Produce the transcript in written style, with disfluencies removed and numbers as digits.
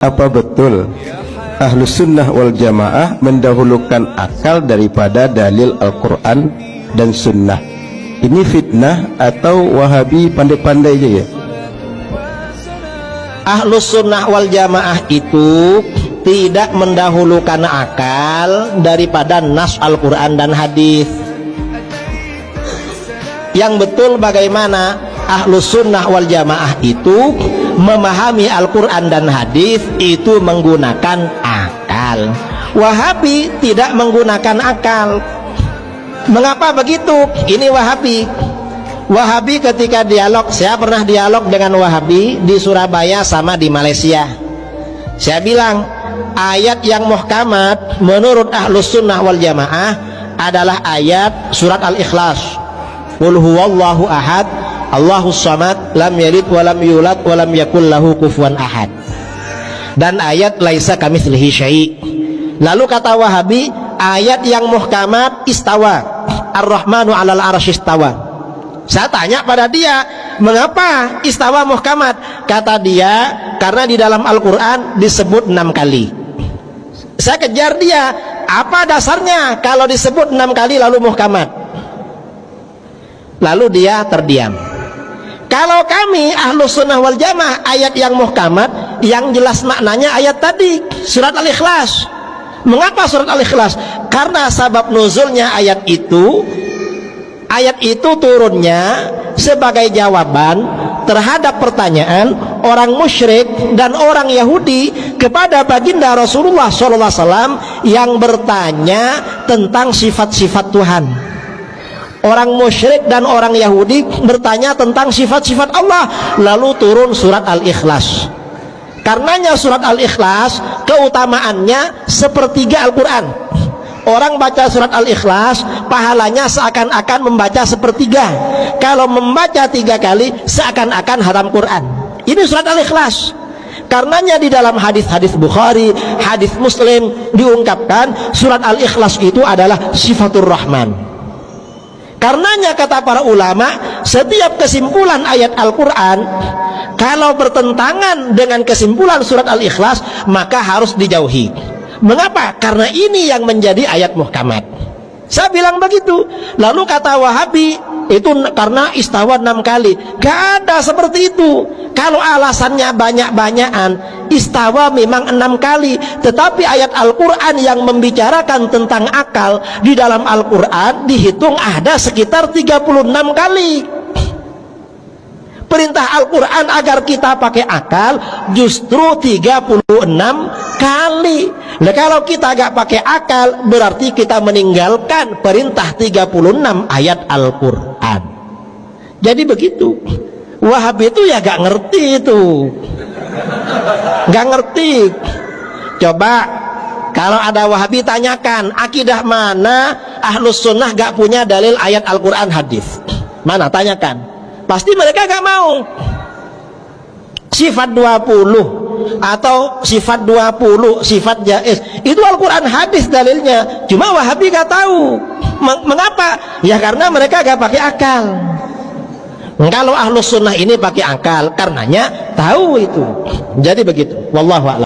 apa betul Ahlus Sunnah wal Jamaah mendahulukan akal daripada dalil Al-Quran dan Sunnah? Ini fitnah atau Wahabi pandai-pandai aja ya? Ahlus Sunnah wal Jamaah itu tidak mendahulukan akal daripada nas Al-Quran dan hadis. Yang betul bagaimana Ahlus Sunnah wal Jamaah itu memahami Al-Quran dan hadis itu menggunakan akal. Wahabi tidak menggunakan akal. Mengapa begitu? Ini Wahabi. Wahabi ketika dialog, saya pernah dialog dengan Wahabi di Surabaya sama di Malaysia. Saya bilang, ayat yang muhkamat menurut Ahlus Sunnah wal Jamaah adalah ayat surat Al-Ikhlas. Qul huwallahu ahad, Allahus samad, lam yalid walam yulad walam yakul lahu kufuwan ahad. Dan ayat laisa kamitslihi syai'. Lalu kata Wahabi, ayat yang muhkamat istawa, Ar-Rahmanu 'alal 'arsy istawa. Saya tanya pada dia, mengapa istawa muhkamat? Kata dia, karena di dalam Al-Quran disebut 6 kali. Saya kejar dia, apa dasarnya kalau disebut 6 kali lalu muhkamat? Lalu dia terdiam. Kalau kami Ahlus Sunnah wal Jamaah, ayat yang muhkamat yang jelas maknanya ayat tadi, surat Al-Ikhlas. Mengapa surat Al-Ikhlas? Karena sabab nuzulnya ayat itu turunnya sebagai jawaban terhadap pertanyaan orang musyrik dan orang Yahudi kepada baginda Rasulullah SAW yang bertanya tentang sifat-sifat Tuhan. Orang musyrik dan orang Yahudi bertanya tentang sifat-sifat Allah, lalu turun surat Al-Ikhlas. Karenanya surat Al-Ikhlas keutamaannya sepertiga Al-Quran. Orang baca surat Al-Ikhlas pahalanya seakan-akan membaca sepertiga. Kalau membaca 3 kali seakan-akan hatam Quran. Ini surat Al-Ikhlas. Karenanya di dalam hadis-hadis Bukhari, hadis Muslim diungkapkan surat Al-Ikhlas itu adalah sifatur Rahman. Karenanya kata para ulama, setiap kesimpulan ayat Al-Quran kalau bertentangan dengan kesimpulan surat Al-Ikhlas maka harus dijauhi. Mengapa? Karena ini yang menjadi ayat muhkamat. Saya bilang begitu. Lalu kata Wahabi, itu karena istawa 6 kali. Gak ada seperti itu. Kalau alasannya banyak-banyakan, istawa memang 6 kali. Tetapi ayat Al-Quran yang membicarakan tentang akal di dalam Al-Quran dihitung ada sekitar 36 kali. Perintah Al-Quran agar kita pakai akal justru 36 kali. Nah, kalau kita gak pakai akal berarti kita meninggalkan perintah 36 ayat Al-Quran. Jadi begitu. Wahabi itu ya gak ngerti itu. Gak ngerti. Coba kalau ada Wahabi tanyakan, akidah mana Ahlus Sunnah gak punya dalil ayat Al-Quran hadis? Mana? Tanyakan. Pasti mereka gak mau. Sifat 20 atau sifat 20, sifat jaiz, itu Al-Quran hadis dalilnya. Cuma Wahabi gak tahu. Mengapa? Ya karena mereka gak pakai akal. Kalau Ahlus Sunnah ini pakai akal, karenanya tahu itu. Jadi begitu. Wallahu a'lam.